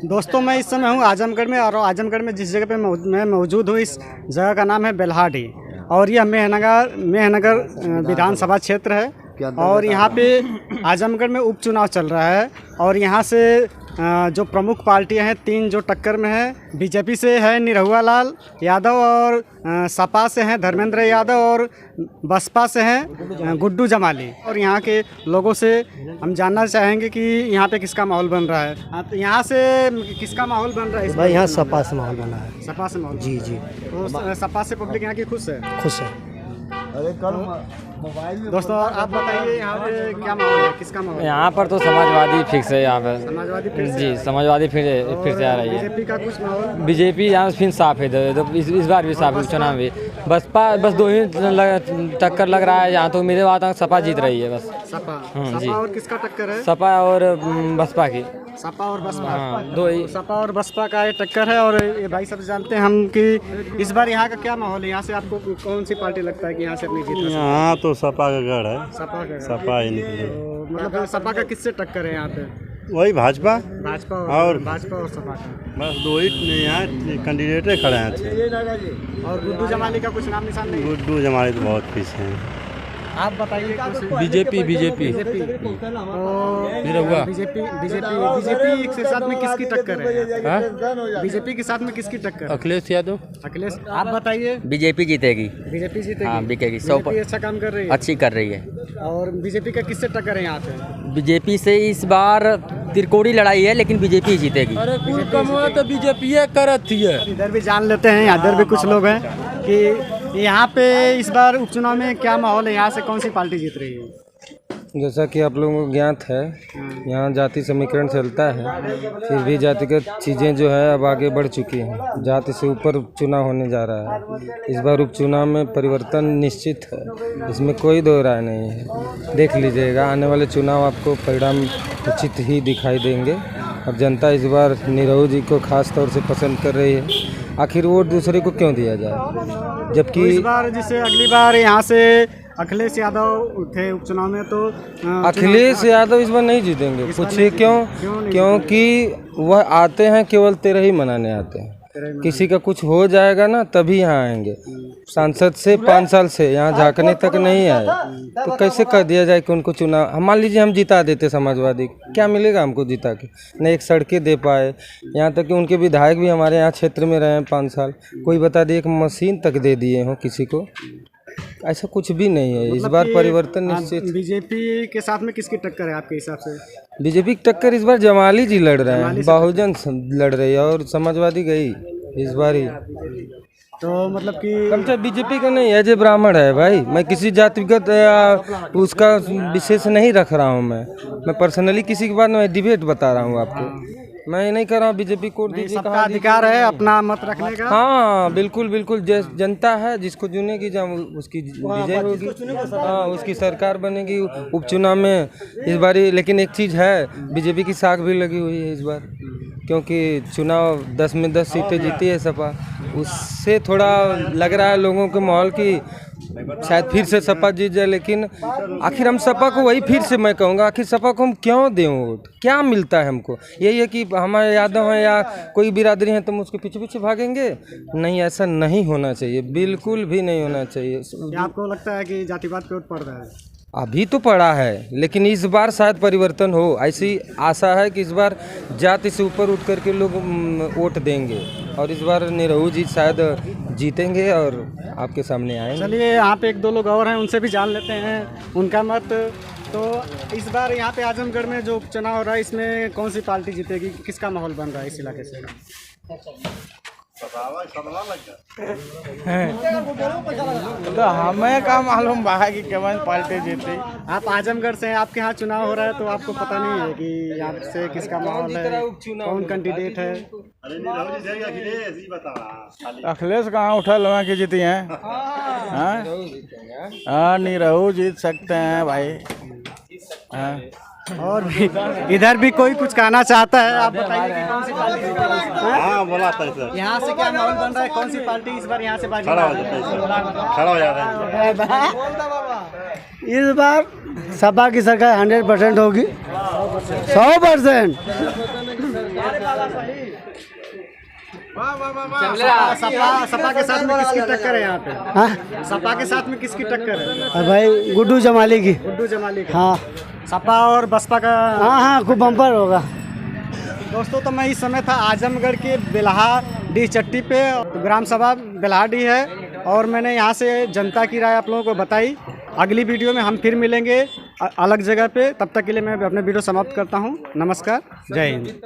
दोस्तों मैं इस समय हूँ आजमगढ़ में, और आजमगढ़ में जिस जगह पे मैं मौजूद हूँ, इस जगह का नाम है बेल्हाडी, और यह मेहनगर विधानसभा क्षेत्र है। और यहाँ पे आजमगढ़ में उपचुनाव चल रहा है, और यहाँ से जो प्रमुख पार्टियां हैं 3 जो टक्कर में है। बीजेपी से है निरहुआ लाल यादव, और सपा से हैं धर्मेंद्र यादव, और बसपा से हैं गुड्डू जमाली। और यहाँ के लोगों से हम जानना चाहेंगे कि यहाँ पे किसका माहौल बन रहा है। तो यहाँ से किसका माहौल बन रहा है? भाई यहाँ सपा से माहौल बना है। सपा से माहौल? जी जी। तो सपा से पब्लिक यहाँ की खुश है? खुश है। अरे दोस्तों आप बताइए यहाँ पे क्या माहौल है, किसका माहौल? यहाँ पर तो समाजवादी फिक्स है। यहाँ पर समाजवादी फिर से? जी, समाजवादी फिर से आ रही है। बीजेपी का कुछ माहौल? बीजेपी यहाँ फिर साफ है, तो इस बार भी साफ है चुनाव भी। बसपा बस 2 ही टक्कर लग रहा है यहाँ, तो मेरे बात सपा जीत रही है बस। सपा? जी। सपा और किसका टक्कर है? सपा और बसपा की। सपा और बसपा? हाँ, 2 ही। सपा और बसपा का ये टक्कर है। और ये भाई सब जानते हैं हम कि इस बार यहाँ का क्या माहौल है, यहाँ से आपको कौन सी पार्टी लगता है कि यहाँ से अपनी जीत? यहाँ तो सपा का गढ़ है। सपा का? सपा ही निकले। तो मतलब सपा का किससे टक्कर है यहाँ पे? वही भाजपा भाजपा और सपा का? बस 2 ही यहाँ कैंडिडेटे खड़े हैं। और गुड्डू जमाली का कुछ नाम निशान नहीं? गुड्डू जमाली तो बहुत पीछे हैं। आप बताइए कुछ। बीजेपी निरहुआ। बीजेपी के साथ में किसकी टक्कर है? बीजेपी के साथ में किसकी टक्कर? अखिलेश यादव। अखिलेश, आप बताइए। बीजेपी जीतेगी। बीजेपी जीतेगी? हाँ, बिकेगी। बीजेपी अच्छा काम कर रही है? अच्छी कर रही है। और बीजेपी का किससे टक्कर है यहाँ पे? बीजेपी से इस बार त्रिकोणी लड़ाई है, लेकिन बीजेपी जीतेगी। अरे कुल कमा तो बीजेपी करती है। इधर भी जान लेते हैं, इधर भी कुछ लोग हैं कि यहाँ पे इस बार उपचुनाव में क्या माहौल है, यहाँ से कौन सी पार्टी जीत रही है? जैसा कि आप लोगों को ज्ञात है, यहाँ जाति समीकरण चलता है, फिर भी जातिगत चीज़ें जो है अब आगे बढ़ चुकी हैं। जाति से ऊपर उपचुनाव होने जा रहा है। इस बार उपचुनाव में परिवर्तन निश्चित है, इसमें कोई दो राय नहीं है। देख लीजिएगा, आने वाले चुनाव आपको परिणाम उचित ही दिखाई देंगे। और जनता इस बार निरहु जी को खास तौर से पसंद कर रही है। आखिर वोट दूसरे को क्यों दिया जाए, जबकि तो इस बार जैसे अगली बार यहाँ से अखिलेश यादव थे उपचुनाव में, तो अखिलेश यादव इस बार नहीं जीतेंगे। पूछिए क्यों? क्योंकि वह आते हैं केवल 13 ही मनाने आते हैं। किसी का कुछ हो जाएगा ना तभी यहाँ आएंगे। सांसद से 5 साल से यहाँ झांकने तक नहीं आए, तो कैसे कर दिया जाए कि उनको चुनाव? हम मान लीजिए हम जिता देते समाजवादी, क्या मिलेगा हमको जिता के? न एक सड़कें दे पाए, यहाँ तक कि उनके विधायक भी हमारे यहाँ क्षेत्र में रहे हैं 5 साल। कोई बता दे एक मशीन तक दे दिए हों किसी को? ऐसा कुछ भी नहीं है। इस बार परिवर्तन निश्चित। बीजेपी के साथ में किसकी टक्कर है आपके हिसाब से? बीजेपी की टक्कर इस बार जमाली जी लड़ रहे हैं, बहुजन लड़ रही है, और समाजवादी गई इस बार ही। तो मतलब कि कम से बीजेपी का नहीं है, जो ब्राह्मण है भाई। मैं किसी जातिगत उसका विशेष नहीं रख रहा हूँ। मैं पर्सनली किसी के बाद मैं डिबेट बता रहा हूँ आपको। मैं ये नहीं कर रहा हूँ बीजेपी को दीजिए, सबका अधिकार है अपना मत रखने का। हाँ बिल्कुल बिल्कुल। जनता है, जिसको चुनेगी जब उसकी विजय होगी, हाँ उसकी सरकार बनेगी उपचुनाव में इस बार। लेकिन एक चीज़ है, बीजेपी की साख भी लगी हुई है इस बार, क्योंकि चुनाव 10 में 10 सीटें जीती है सपा। उससे थोड़ा लग रहा है लोगों के माहौल की शायद फिर से सपा जीत जाए। लेकिन आखिर हम सपा को, वही फिर से मैं कहूँगा, आखिर सपा को हम क्यों दें वोट? क्या मिलता है हमको? यही है कि हमारे यादव हैं या कोई बिरादरी है तो हम उसके पीछे पीछे भागेंगे? नहीं, ऐसा नहीं होना चाहिए, बिल्कुल भी नहीं होना चाहिए। आपको लगता है कि जातिवाद पे वोट पड़ रहा है? अभी तो पड़ा है, लेकिन इस बार शायद परिवर्तन हो, ऐसी आशा है कि इस बार जाति से ऊपर उठ करके लोग वोट देंगे, और इस बार निरहु जी शायद जीतेंगे और आपके सामने आएंगे। चलिए, यहाँ पे 1-2 लोग और हैं, उनसे भी जान लेते हैं उनका मत। तो इस बार यहाँ पे आजमगढ़ में जो उपचुनाव हो रहा है, इसमें कौन सी पार्टी जीतेगी, किसका माहौल बन रहा है इस इलाके से? तो हमें क्या मालूम बा कि कौन पार्टी जीती। आप आजमगढ़ से हैं, आपके यहाँ चुनाव हो रहा है, तो आपको पता नहीं है कि यहाँ से किसका माहौल है, कौन कैंडिडेट है? अखिलेश कहाँ उठल हुआ कि जीती हैं? हाँ, निरहु जीत सकते हैं भाई। हाँ। और इधर भी कोई कुछ कहना चाहता है, आप बताइए कि कौन सी पार्टी जीतेगी? हाँ बोला था सर। यहाँ से क्या माहौल बन रहा है, कौन सी पार्टी इस बार यहाँ से बाजी? खड़ा हो जाता है। इस बार सपा की सरकार 100% होगी, 100%। सपा के साथ में किसकी टक्कर है यहाँ पे? हाँ सपा के साथ में किसकी टक्कर है? भाई गुड्डू जमाली की। गुड्डू जमाली का। हाँ सपा और बसपा का। हाँ हाँ खूब बम्पर होगा। दोस्तों तो मैं इस समय था आजमगढ़ के बेल्हाडी चट्टी पे, ग्राम सभा बेल्हाडी है और मैंने यहाँ से जनता की राय आप लोगों को बताई। अगली वीडियो में हम फिर मिलेंगे अलग जगह पे, तब तक के लिए मैं अपने वीडियो समाप्त करता हूँ। नमस्कार, जय हिंद।